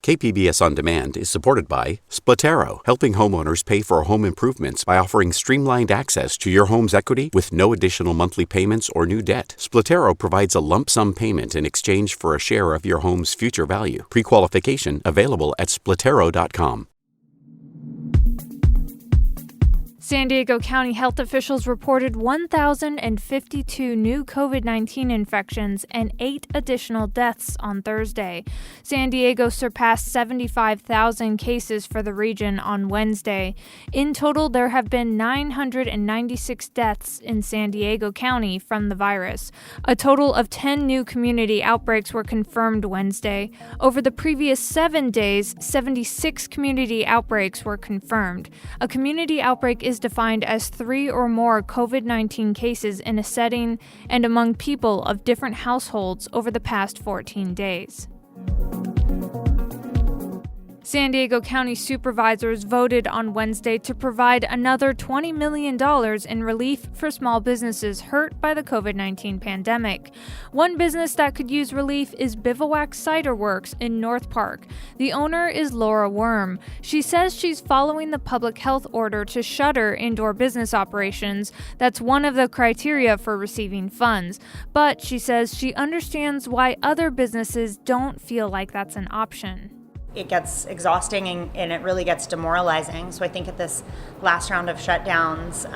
KPBS On Demand is supported by Splatero, helping homeowners pay for home improvements by offering streamlined access to your home's equity with no additional monthly payments or new debt. Splatero provides a lump sum payment in exchange for a share of your home's future value. Pre-qualification available at splatero.com. San Diego County health officials reported 1,052 new COVID-19 infections and 8 additional deaths on Thursday. San Diego surpassed 75,000 cases for the region on Wednesday. In total, there have been 996 deaths in San Diego County from the virus. A total of 10 new community outbreaks were confirmed Wednesday. Over the previous 7 days, 76 community outbreaks were confirmed. A community outbreak is defined as 3 or more COVID-19 cases in a setting and among people of different households over the past 14 days. San Diego County supervisors voted on Wednesday to provide another $20 million in relief for small businesses hurt by the COVID-19 pandemic. One business that could use relief is Bivouac Cider Works in North Park. The owner is Laura Worm. She says she's following the public health order to shutter indoor business operations. That's one of the criteria for receiving funds. But she says she understands why other businesses don't feel like that's an option. It gets exhausting and it really gets demoralizing. So I think at this last round of shutdowns,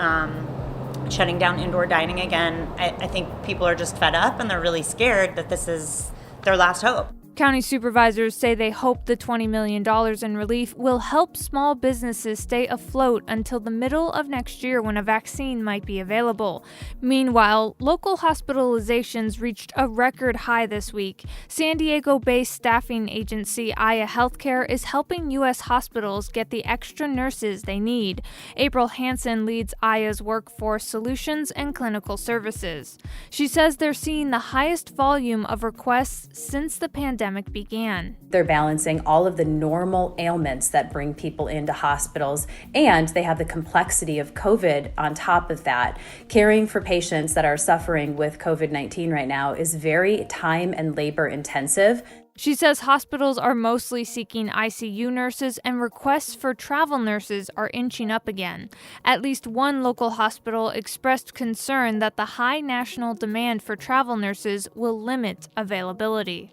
shutting down indoor dining again, I think people are just fed up and they're really scared that this is their last hope. County supervisors say they hope the $20 million in relief will help small businesses stay afloat until the middle of next year when a vaccine might be available. Meanwhile, local hospitalizations reached a record high this week. San Diego-based staffing agency Aya Healthcare is helping U.S. hospitals get the extra nurses they need. April Hansen leads Aya's workforce solutions and clinical services. She says they're seeing the highest volume of requests since the pandemic began. They're balancing all of the normal ailments that bring people into hospitals, and they have the complexity of COVID on top of that. Caring for patients that are suffering with COVID-19 right now is very time and labor intensive. She says hospitals are mostly seeking ICU nurses and requests for travel nurses are inching up again. At least one local hospital expressed concern that the high national demand for travel nurses will limit availability.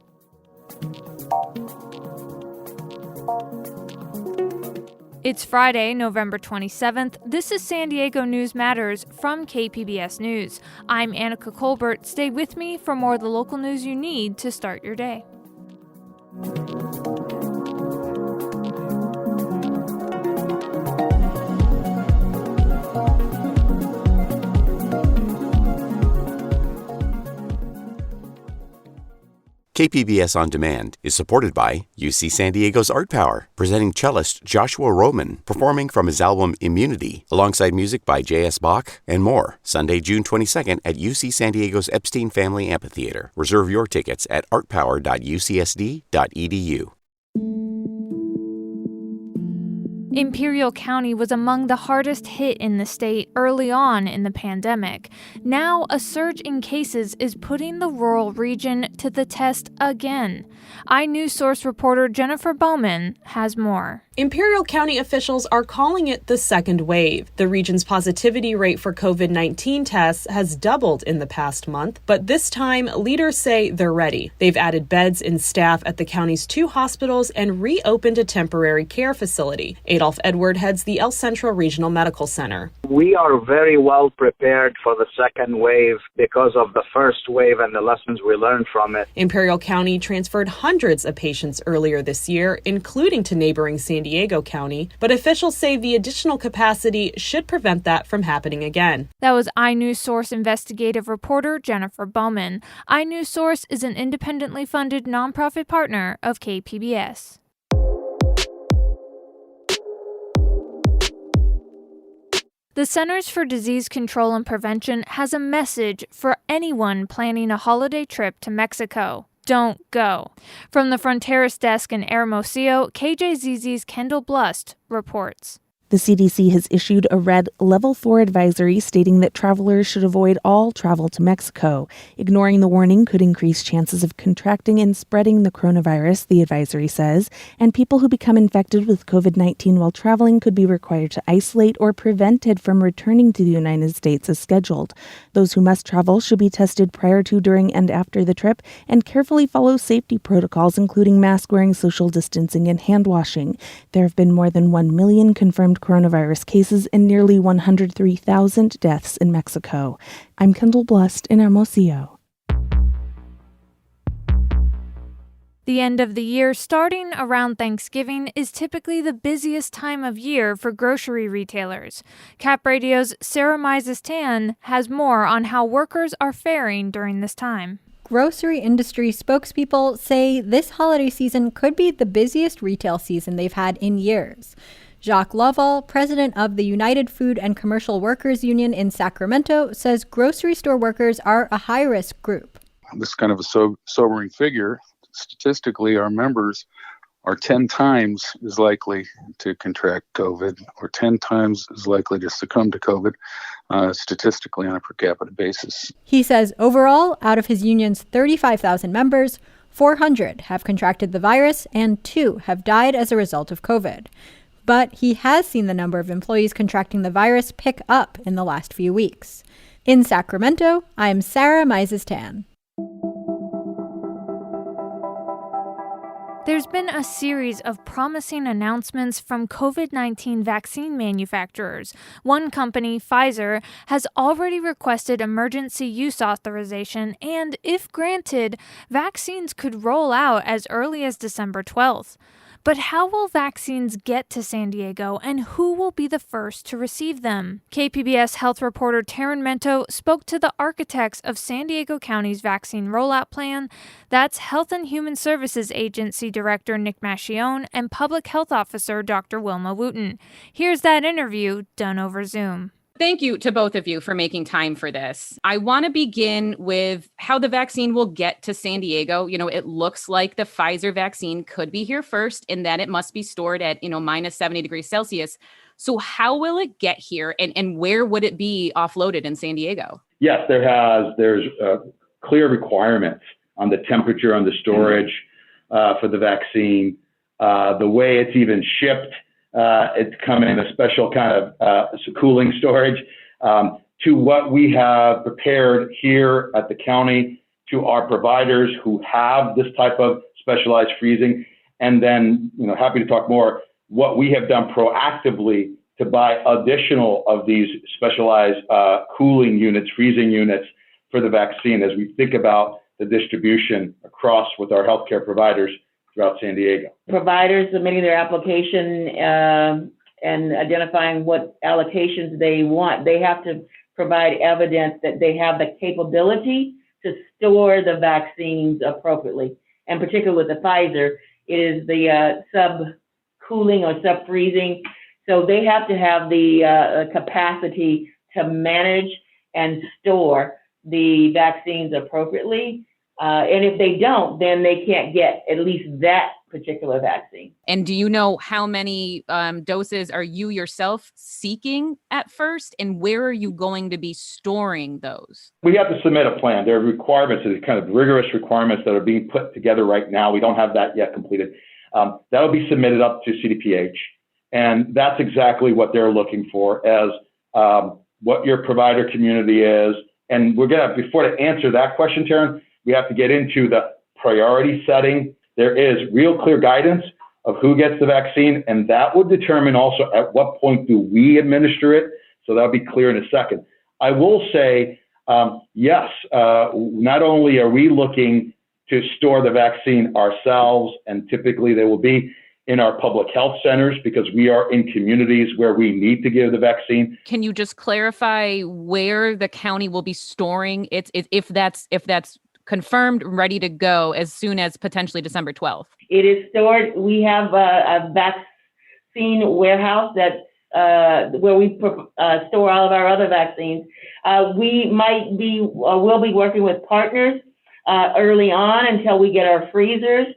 It's Friday, November 27th. This is San Diego News Matters from KPBS News. I'm Annika Colbert. Stay with me for more of the local news you need to start your day. KPBS On Demand is supported by UC San Diego's Art Power, presenting cellist Joshua Roman, performing from his album Immunity, alongside music by J.S. Bach and more. Sunday, June 22nd at UC San Diego's Epstein Family Amphitheater. Reserve your tickets at artpower.ucsd.edu. Imperial County was among the hardest hit in the state early on in the pandemic. Now, a surge in cases is putting the rural region to the test again. iNewsSource reporter Jennifer Bowman has more. Imperial County officials are calling it the second wave. The region's positivity rate for COVID-19 tests has doubled in the past month, but this time, leaders say they're ready. They've added beds and staff at the county's 2 hospitals and reopened a temporary care facility. Adolph Edward heads the El Centro Regional Medical Center. We are very well prepared for the second wave because of the first wave and the lessons we learned from it. Imperial County transferred hundreds of patients earlier this year, including to neighboring San Diego County, but officials say the additional capacity should prevent that from happening again. That was iNewsSource investigative reporter Jennifer Bowman. iNewsSource is an independently funded nonprofit partner of KPBS. The Centers for Disease Control and Prevention has a message for anyone planning a holiday trip to Mexico. Don't go. From the Fronteras desk in Hermosillo, KJZZ's Kendall Blust reports. The CDC has issued a red Level 4 advisory stating that travelers should avoid all travel to Mexico. Ignoring the warning could increase chances of contracting and spreading the coronavirus, the advisory says, and people who become infected with COVID-19 while traveling could be required to isolate or prevented from returning to the United States as scheduled. Those who must travel should be tested prior to, during, and after the trip and carefully follow safety protocols, including mask wearing, social distancing, and hand washing. There have been more than 1 million confirmed coronavirus cases and nearly 103,000 deaths in Mexico. I'm Kendall Blust in Hermosillo. The end of the year, starting around Thanksgiving, is typically the busiest time of year for grocery retailers. Cap Radio's Sarah Mises-Tan has more on how workers are faring during this time. Grocery industry spokespeople say this holiday season could be the busiest retail season they've had in years. Jacques Lovell, president of the United Food and Commercial Workers Union in Sacramento, says grocery store workers are a high-risk group. This is kind of a sobering figure. Statistically, our members are 10 times as likely to contract COVID or 10 times as likely to succumb to COVID statistically on a per capita basis. He says overall, out of his union's 35,000 members, 400 have contracted the virus and 2 have died as a result of COVID. But he has seen the number of employees contracting the virus pick up in the last few weeks. In Sacramento, I'm Sarah Mises-Tan. There's been a series of promising announcements from COVID-19 vaccine manufacturers. One company, Pfizer, has already requested emergency use authorization, and if granted, vaccines could roll out as early as December 12th. But how will vaccines get to San Diego, and who will be the first to receive them? KPBS health reporter Taryn Mento spoke to the architects of San Diego County's vaccine rollout plan. That's Health and Human Services Agency Director Nick Mascione and Public Health Officer Dr. Wilma Wooten. Here's that interview done over Zoom. Thank you to both of you for making time for this. I want to begin with how the vaccine will get to San Diego. It looks like the Pfizer vaccine could be here first, and that it must be stored at, minus 70 degrees Celsius. So how will it get here, and where would it be offloaded in San Diego? Yes, there's clear requirements on the temperature, on the storage for the vaccine, the way it's even shipped. It's coming in a special kind of cooling storage to what we have prepared here at the county to our providers who have this type of specialized freezing. And then, happy to talk more, what we have done proactively to buy additional of these specialized cooling units, freezing units for the vaccine as we think about the distribution across with our healthcare providers throughout San Diego. Providers submitting their application and identifying what allocations they want, they have to provide evidence that they have the capability to store the vaccines appropriately. And particularly with the Pfizer, it is the sub-cooling or sub-freezing. So they have to have the capacity to manage and store the vaccines appropriately. And if they don't, then they can't get at least that particular vaccine. And do you know how many doses are you yourself seeking at first? And where are you going to be storing those? We have to submit a plan. There are requirements, kind of rigorous requirements that are being put together right now. We don't have that yet completed. That will be submitted up to CDPH. And that's exactly what they're looking for as what your provider community is. And we're going to, before to answer that question, Taryn, we have to get into the priority setting. There is real clear guidance of who gets the vaccine, and that would determine also at what point do we administer it. So that'll be clear in a second. I will say, yes, not only are we looking to store the vaccine ourselves, and typically they will be in our public health centers because we are in communities where we need to give the vaccine. Can you just clarify where the county will be storing it if that's confirmed, ready to go as soon as potentially December 12th? It is stored. We have a vaccine warehouse that where we store all of our other vaccines. We might be, we'll be working with partners early on until we get our freezers.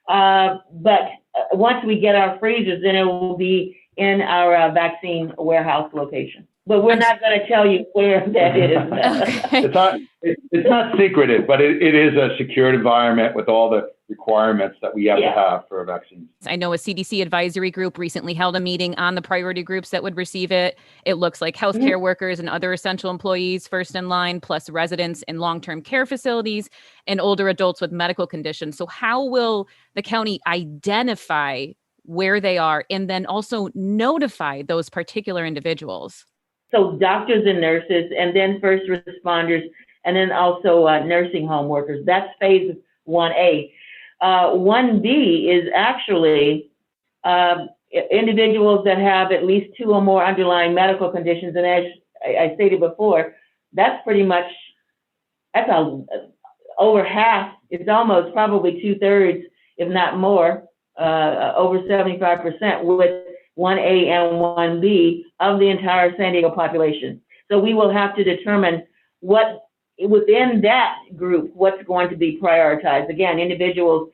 But once we get our freezers, then it will be in our vaccine warehouse location. But we're not going to tell you where that is. It's not secretive, but it is a secured environment with all the requirements that we have to have for a vaccine. I know a CDC advisory group recently held a meeting on the priority groups that would receive it. It looks like healthcare workers and other essential employees first in line, plus residents in long-term care facilities and older adults with medical conditions. So how will the county identify where they are and then also notify those particular individuals? So doctors and nurses, and then first responders, and then also nursing home workers. That's phase 1A. 1B is actually individuals that have at least 2 or more underlying medical conditions. And as I stated before, that's pretty much, over half. It's almost probably 2/3, if not more, over 75% with 1A and 1B of the entire San Diego population. So we will have to determine what, within that group, what's going to be prioritized. Again, individuals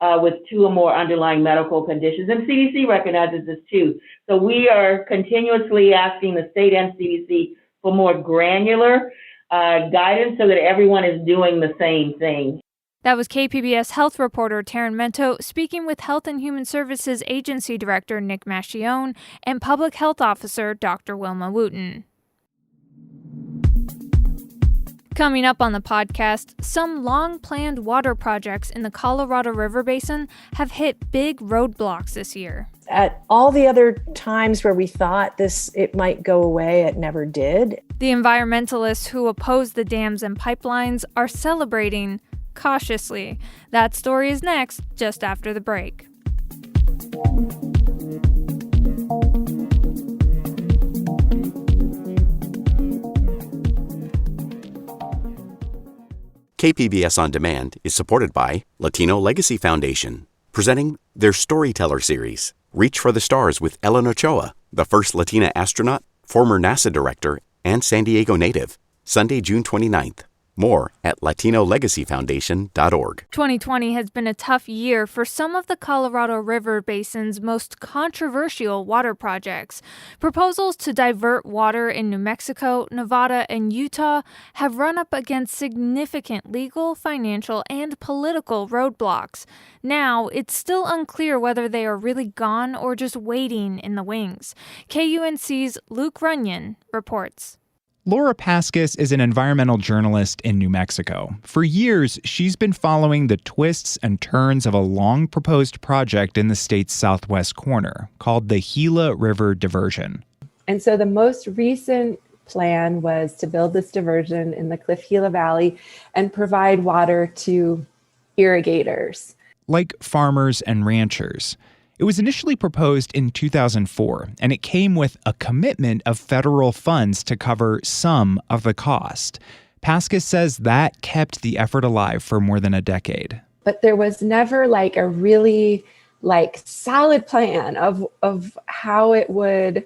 with 2 or more underlying medical conditions. And CDC recognizes this too. So we are continuously asking the state and CDC for more granular guidance so that everyone is doing the same thing. That was KPBS health reporter Taryn Mento speaking with Health and Human Services Agency Director Nick Mascione and Public Health Officer Dr. Wilma Wooten. Coming up on the podcast, some long-planned water projects in the Colorado River Basin have hit big roadblocks this year. At all the other times where we thought it might go away, it never did. The environmentalists who oppose the dams and pipelines are celebrating cautiously. That story is next, just after the break. KPBS On Demand is supported by Latino Legacy Foundation, presenting their Storyteller series, Reach for the Stars with Ellen Ochoa, the first Latina astronaut, former NASA director, and San Diego native, Sunday, June 29th. More at LatinoLegacyFoundation.org. 2020 has been a tough year for some of the Colorado River Basin's most controversial water projects. Proposals to divert water in New Mexico, Nevada, and Utah have run up against significant legal, financial, and political roadblocks. Now, it's still unclear whether they are really gone or just waiting in the wings. KUNC's Luke Runyon reports. Laura Paskus is an environmental journalist in New Mexico. For years, she's been following the twists and turns of a long-proposed project in the state's southwest corner called the Gila River Diversion. And so the most recent plan was to build this diversion in the Cliff Gila Valley and provide water to irrigators. Like farmers and ranchers. It was initially proposed in 2004, and it came with a commitment of federal funds to cover some of the cost. Paskus says that kept the effort alive for more than a decade. But there was never a really solid plan of how it would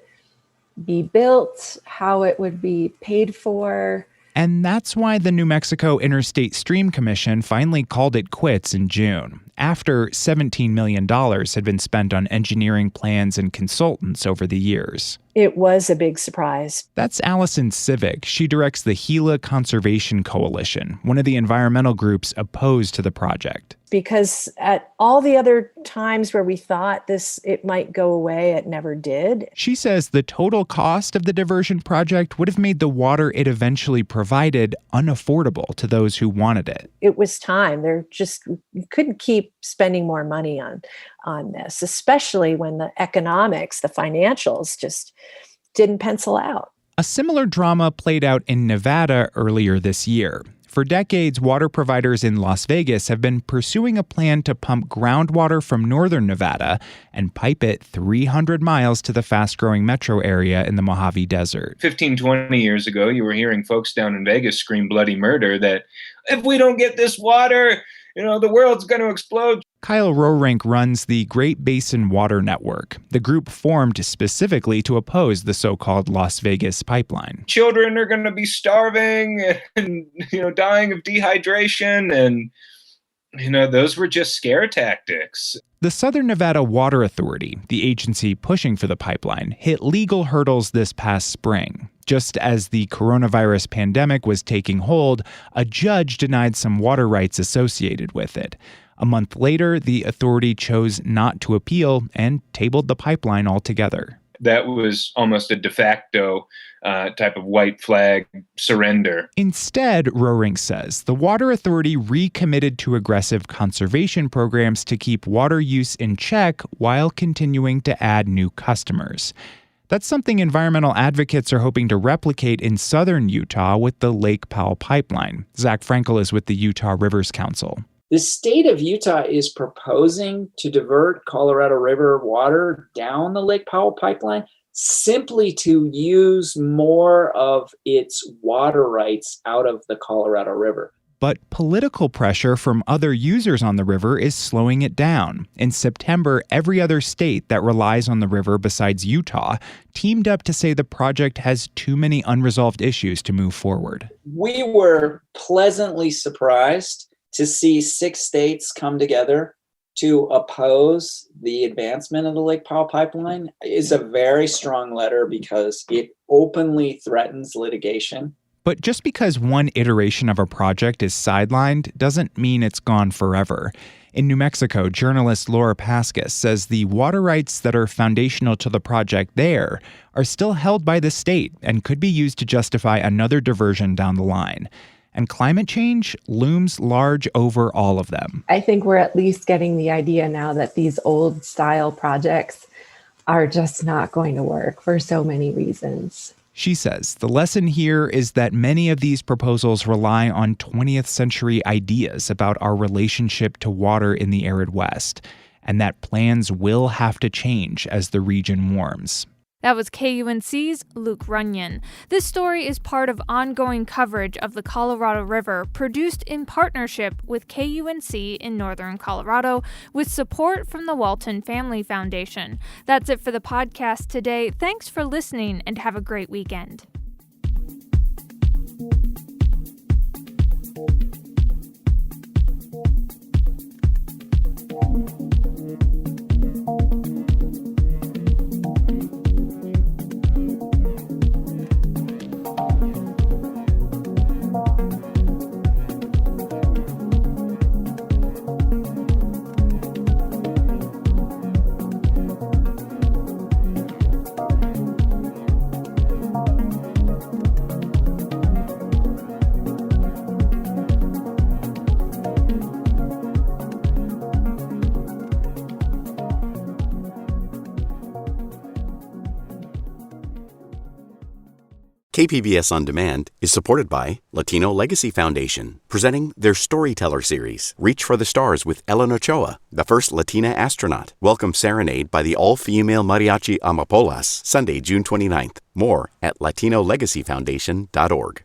be built, how it would be paid for. And that's why the New Mexico Interstate Stream Commission finally called it quits in June, after $17 million had been spent on engineering plans and consultants over the years. It was a big surprise. That's Allison Civic. She directs the Gila Conservation Coalition, one of the environmental groups opposed to the project. Because at all the other times where we thought it might go away, it never did. She says the total cost of the diversion project would have made the water it eventually provided unaffordable to those who wanted it. It was time. You couldn't keep spending more money on this, especially when the economics, the financials just didn't pencil out. A similar drama played out in Nevada earlier this year. For decades, water providers in Las Vegas have been pursuing a plan to pump groundwater from northern Nevada and pipe it 300 miles to the fast-growing metro area in the Mojave Desert. 15, 20 years ago, you were hearing folks down in Vegas scream bloody murder that if we don't get this water, the world's going to explode. Kyle Rohrink runs the Great Basin Water Network, the group formed specifically to oppose the so-called Las Vegas pipeline. Children are going to be starving and, dying of dehydration. And, those were just scare tactics. The Southern Nevada Water Authority, the agency pushing for the pipeline, hit legal hurdles this past spring. Just as the coronavirus pandemic was taking hold, a judge denied some water rights associated with it. A month later, the authority chose not to appeal and tabled the pipeline altogether. That was almost a de facto type of white flag surrender. Instead, Roehring says, the Water Authority recommitted to aggressive conservation programs to keep water use in check while continuing to add new customers. That's something environmental advocates are hoping to replicate in southern Utah with the Lake Powell pipeline. Zach Frankel is with the Utah Rivers Council. The state of Utah is proposing to divert Colorado River water down the Lake Powell pipeline simply to use more of its water rights out of the Colorado River. But political pressure from other users on the river is slowing it down. In September, every other state that relies on the river besides Utah teamed up to say the project has too many unresolved issues to move forward. We were pleasantly surprised to see 6 states come together to oppose the advancement of the Lake Powell pipeline. Is a very strong letter because it openly threatens litigation. But just because one iteration of a project is sidelined doesn't mean it's gone forever. In New Mexico, journalist Laura Paskus says the water rights that are foundational to the project there are still held by the state and could be used to justify another diversion down the line. And climate change looms large over all of them. I think we're at least getting the idea now that these old style projects are just not going to work for so many reasons. She says the lesson here is that many of these proposals rely on 20th century ideas about our relationship to water in the arid West, and that plans will have to change as the region warms. That was KUNC's Luke Runyon. This story is part of ongoing coverage of the Colorado River, produced in partnership with KUNC in northern Colorado, with support from the Walton Family Foundation. That's it for the podcast today. Thanks for listening and have a great weekend. KPBS On Demand is supported by Latino Legacy Foundation, presenting their Storyteller series, Reach for the Stars with Ellen Ochoa, the first Latina astronaut. Welcome Serenade by the all-female mariachi Amapolas, Sunday, June 29th. More at latinolegacyfoundation.org.